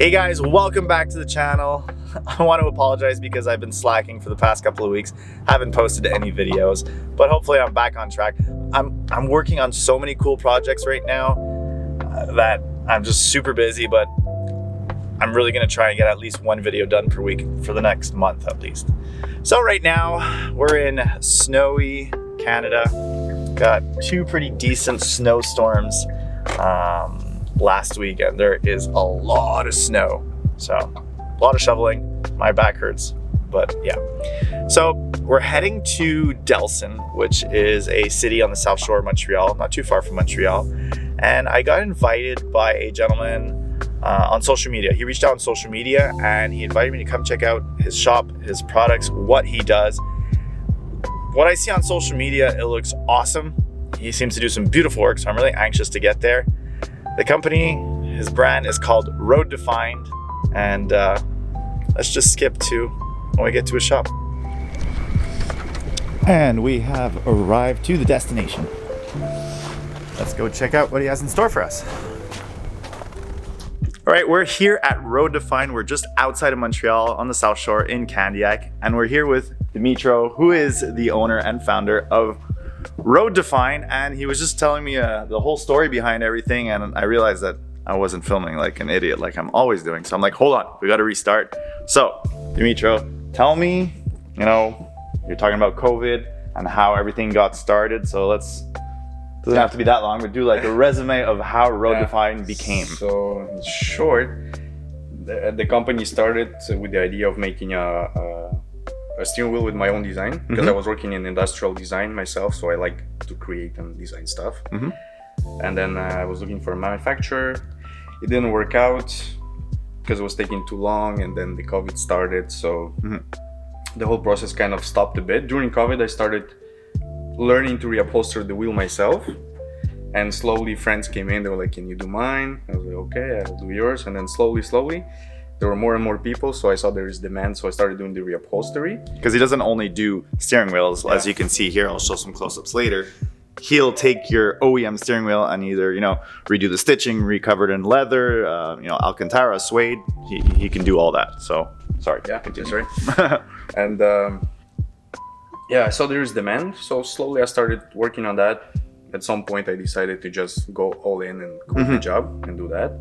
Hey guys, welcome back to the channel. I want to apologize because I've been slacking for the past couple of weeks. Haven't posted any videos, but hopefully I'm back on track. I'm working on so many cool projects right now that I'm just super busy, but I'm really gonna try and get at least one video done per week for the next month at least. So right now we're in snowy Canada. Got two pretty decent snowstorms last weekend. There is a lot of snow, so a lot of shoveling. My back hurts, but yeah. So we're heading to Delson, which is a city on the south shore of Montreal, not too far from Montreal. And I got invited by a gentleman on social media. He reached out on social media and he invited me to come check out his shop, his products, what he does. What I see on social media, it looks awesome. He seems to do some beautiful work, so I'm really anxious to get there. The company, his brand is called Roaddefined, and let's just skip to when we get to his shop. And we have arrived to the destination. Let's go check out what he has in store for us. All right, we're here at Roaddefined. We're just outside of Montreal on the South Shore in Candiac, and we're here with Dimitro, who is the owner and founder of Roaddefined, and he was just telling me the whole story behind everything, and I realized that I wasn't filming like an idiot like I'm always doing. So I'm like, hold on, we got to restart. So Dimitro, tell me, you're talking about COVID and how everything got started. So doesn't have to be that long, but do like a resume of how Roaddefined became. So in short, the company started with the idea of making a steering wheel with my own design, because I was working in industrial design myself, so I like to create and design stuff. And then I was looking for a manufacturer. It didn't work out because it was taking too long, and then the COVID started, so the whole process kind of stopped a bit. During COVID, I started learning to reupholster the wheel myself, and slowly friends came in. They were like, can you do mine? I was like, okay, I'll do yours. And then slowly there were more and more people, so I saw there is demand, so I started doing the reupholstery. Because he doesn't only do steering wheels, as you can see here. I'll show some close-ups later. He'll take your OEM steering wheel and either redo the stitching, recover it in leather, Alcantara, suede. He can do all that. So sorry. Yeah, continue. Sorry. And I saw there is demand, so slowly I started working on that. At some point, I decided to just go all in and quit the job and do that.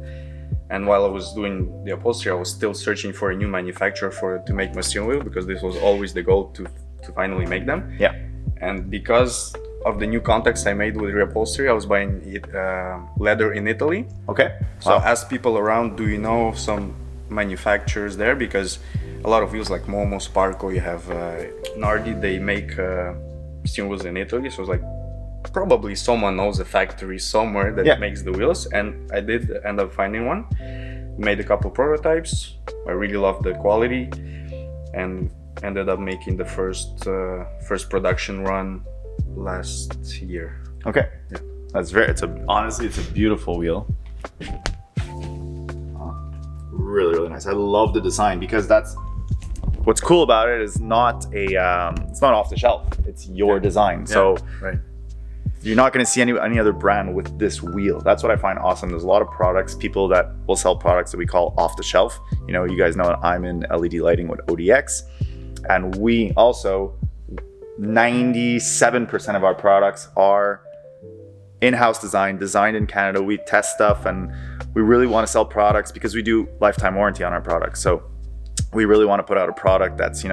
And while I was doing the upholstery, I was still searching for a new manufacturer to make my steering wheel, because this was always the goal to finally make them. Yeah. And because of the new contacts I made with reupholstery, I was buying leather in Italy. Okay. So I asked people around, do you know of some manufacturers there? Because a lot of wheels like Momo, Sparco, you have Nardi, they make steering wheels in Italy. So I was like, probably someone knows a factory somewhere that makes the wheels, and I did end up finding one. Made a couple prototypes. I really loved the quality, and ended up making the first production run last year. Okay. Yeah. That's honestly it's a beautiful wheel. Really nice. I love the design, because that's what's cool about it. Is it's not off the shelf. It's your design. So right. You're not going to see any other brand with this wheel. That's what I find awesome. There's a lot of people that will sell products that we call off the shelf. You guys know I'm in LED lighting with ODX, and we also 97% of our products are in-house designed in Canada. We test stuff, and we really want to sell products because we do lifetime warranty on our products. So we really want to put out a product that's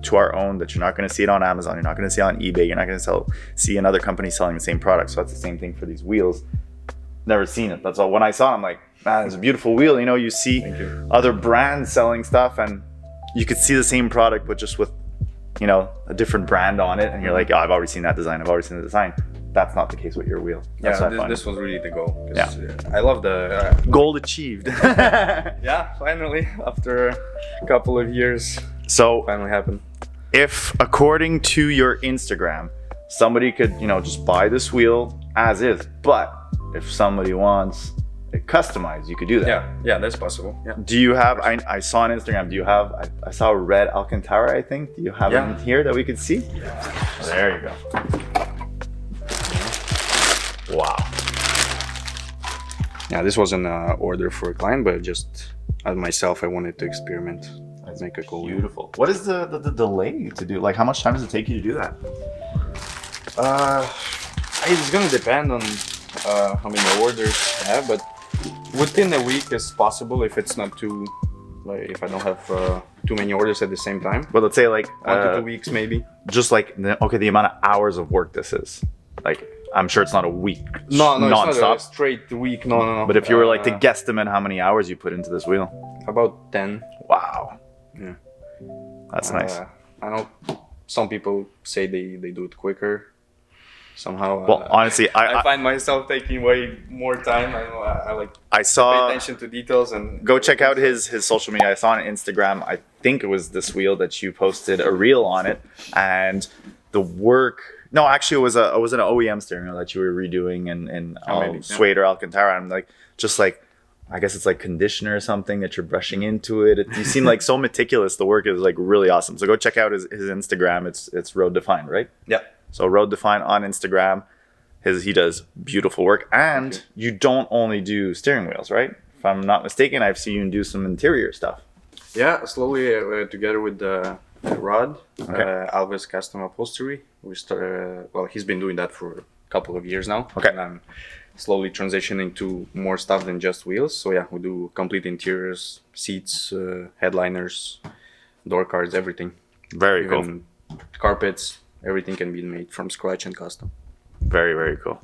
to our own, that you're not going to see it on Amazon, you're not going to see it on eBay, you're not going to see another company selling the same product. So that's the same thing for these wheels. Never seen it. That's all. When I saw it, I'm like, man, it's a beautiful wheel. You see other brands selling stuff, and you could see the same product but just with a different brand on it, and you're like, oh, I've already seen that design, That's not the case with your wheel. This was really the goal. Yeah. I love the goal achieved. Yeah, finally, after a couple of years, so finally happened. If according to your Instagram, somebody could just buy this wheel as is, but if somebody wants it customized, you could do that. Yeah, that's possible. Yeah. Do you have? I saw on Instagram. Do you have? I saw a red Alcantara. I think. Do you have it here that we could see? Yeah. There you go. Wow. Yeah, this was an order for a client, but just as myself, I wanted to experiment. That's make a cool wheel. beautiful. What is the delay to do? Like, how much time does it take you to do that? It's gonna depend on how many orders I have, but within a week is possible if it's not too, like if I don't have too many orders at the same time. But let's say like 1 to 2 weeks maybe. just like the amount of hours of work this is. Like, I'm sure it's not a week. No, it's non-stop. not a straight week. No. But if you were like to guesstimate how many hours you put into this wheel, about 10. wow, Yeah, that's nice. I know some people say they do it quicker. Somehow, Well, honestly, I find myself taking way more time. I know I like I pay saw. attention to details and Go check out his social media. I saw on Instagram. I think it was this wheel that you posted a reel on it, and the work. No, actually, it was an OEM steering wheel that you were redoing in maybe, suede or Alcantara. I'm like, just like, I guess it's like conditioner or something that you're brushing into it. You seem like so meticulous. The work is like really awesome. So go check out his Instagram. It's Roaddefined, right? yeah. So Roaddefined on Instagram. He does beautiful work, and you don't only do steering wheels, right? If I'm not mistaken, I've seen you do some interior stuff. Yeah, slowly together with Rod, Okay. Alves Custom Upholstery. We started. Well, he's been doing that for a couple of years now. Okay. And I'm slowly transitioning to more stuff than just wheels. So yeah, we do complete interiors, seats, headliners, door cards, everything. Very cool. Even carpets. Everything can be made from scratch and custom. Very, very cool.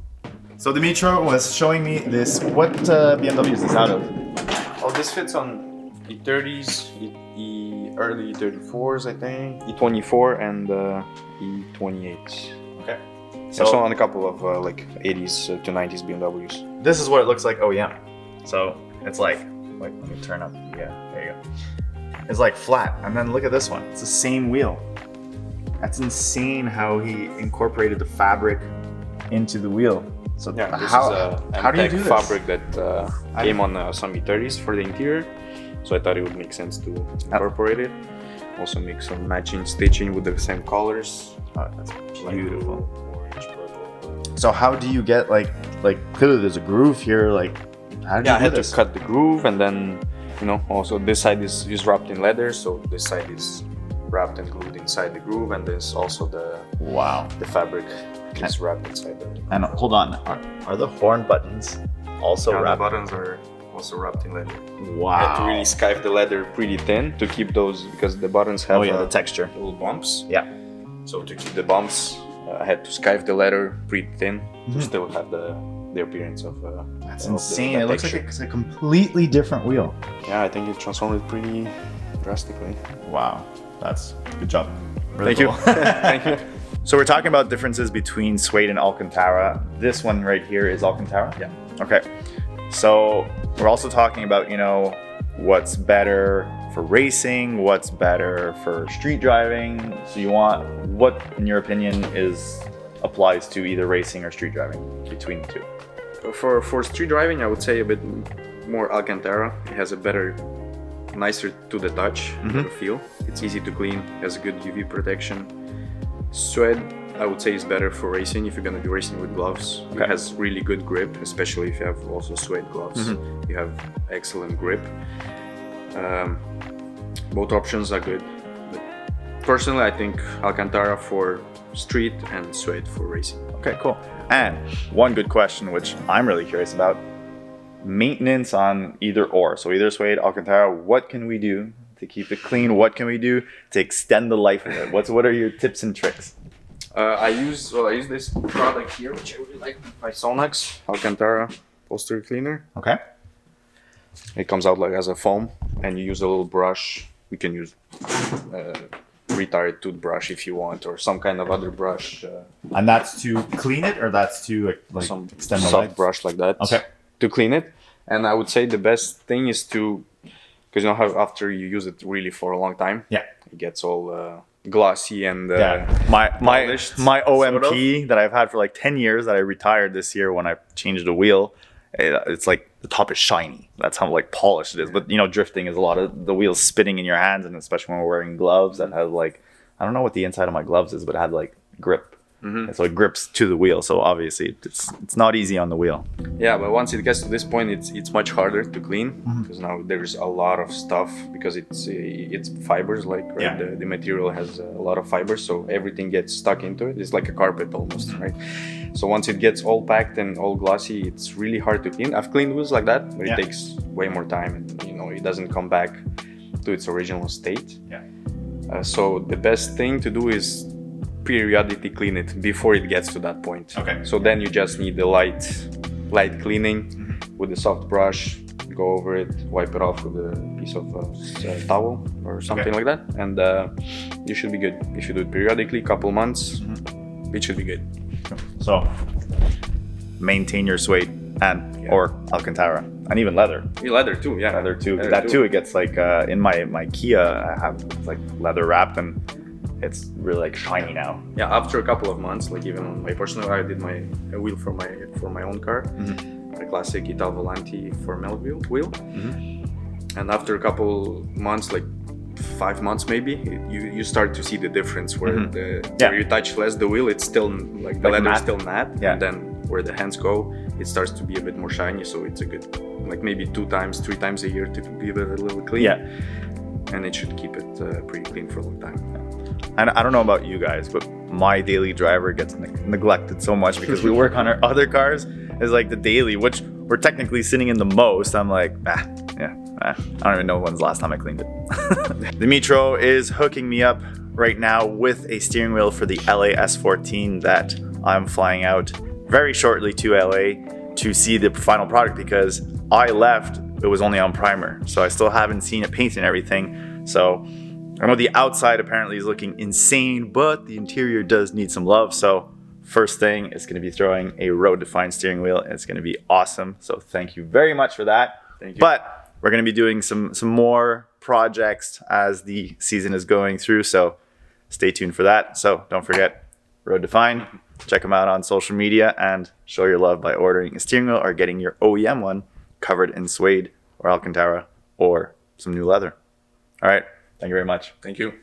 So Dimitro was showing me this. What BMW is this out of? Oh, this fits on E30s, early E34s, I think, E24 and E28s. Okay. So also on a couple of like 80s to 90s BMWs. This is what it looks like OEM. So it's like let me turn up. Yeah, there you go. It's like flat, and then look at this one. It's the same wheel. That's insane how he incorporated the fabric into the wheel. So Yeah, this how is a how do you do this? fabric that came on some E30s for the interior. So I thought it would make sense to incorporate it. Also make some matching stitching with the same colors. Oh, that's like beautiful. blue, orange, purple. So how do you get like clearly there's a groove here. Like how did Yeah, I you do had this? to cut the groove, and then also this side is wrapped in leather, so this side is wrapped and glued inside the groove, and there's also Wow. the fabric is wrapped inside the And hold on, are the horn buttons also the wrapped? buttons are also wrapped in leather. I Wow. had to really skive the leather pretty thin to keep those, because the buttons have Oh yeah, the texture. little bumps. Yeah. So to keep the bumps, I had to skive the leather pretty thin to still have the appearance of That's of insane. the It looks like texture. it's a completely different wheel. Yeah, I think it transformed it pretty drastically. Wow. That's good job. Really Thank you. cool. Thank you. So we're talking about differences between suede and Alcantara. This one right here is Alcantara? Yeah. Okay. So we're also talking about, what's better for racing, what's better for street driving. So you want what, in your opinion, applies to either racing or street driving between the two? For street driving, I would say a bit more Alcantara. It has a better, nicer to the touch feel. It's easy to clean, has good UV protection. Suede, I would say, is better for racing if you're going to be racing with gloves. Okay. It has really good grip, especially if you have also suede gloves. You have excellent grip. Both options are good. But personally, I think Alcantara for street and suede for racing. Okay, cool. And one good question, which I'm really curious about, maintenance on either or. So either suede, Alcantara, what can we do to keep it clean? What can we do to extend the life of it? What are your tips and tricks? I use this product here, which I really like, by Sonax, Alcantara upholstery cleaner. Okay. It comes out like as a foam, and you use a little brush. We can use retired toothbrush if you want, or some kind of other brush. And that's to clean it, or that's to Some extend the soft life? brush like that. Okay. To clean it, and I would say the best thing is to, because how after you use it really for a long time, Yeah. it gets all glossy and My polished, OMP that I've had for like 10 years that I retired this year when I changed the wheel, it's like the top is shiny. That's how like polished it is. But drifting is a lot of the wheels spinning in your hands, and especially when we're wearing gloves that have like, I don't know what the inside of my gloves is, but it had like grip. And so it grips to the wheel. So obviously it's not easy on the wheel. Yeah, but once it gets to this point, it's much harder to clean because now there's a lot of stuff because it's fibers, like right? The material has a lot of fibers, so everything gets stuck into it. It's like a carpet almost, right? So once it gets all packed and all glossy, it's really hard to clean. I've cleaned wheels like that, but it takes way more time, and it doesn't come back to its original state. So the best thing to do is periodically clean it before it gets to that point. Okay. So then you just need the light cleaning with a soft brush, go over it, wipe it off with a piece of towel or something like that, and you should be good. If you do it periodically, couple months, it should be good. So maintain your suede and or Alcantara and even leather. Leather too, yeah. Leather too. That too. It gets like in my Kia, I have like leather wrapped and it's really like shiny now. Yeah, after a couple of months, like even on my personal, I did a wheel for my own car, a classic Ital Volante 4 wheel. And after a couple months, like 5 months maybe, you start to see the difference where where you touch less the wheel, it's still like the leather is still matte, and then where the hands go, it starts to be a bit more shiny. So it's a good, like maybe 2 times, 3 times a year to give it a little clean. And it should keep it pretty clean for a long time. And I don't know about you guys, but my daily driver gets neglected so much because we work on our other cars. Is like the daily, which we're technically sitting in the most. I'm like, I don't even know when's the last time I cleaned it. Dimitro is hooking me up right now with a steering wheel for the LA S14 that I'm flying out very shortly to LA to see the final product because I left, it was only on primer. So I still haven't seen it painted and everything. So I know the outside apparently is looking insane, but the interior does need some love. So first thing is going to be throwing a Roaddefined steering wheel, and it's going to be awesome. So thank you very much for that. Thank you. But we're going to be doing some more projects as the season is going through. So stay tuned for that. So don't forget Roaddefined. Check them out on social media and show your love by ordering a steering wheel or getting your OEM one covered in suede or Alcantara or some new leather. All right. Thank you very much. Thank you.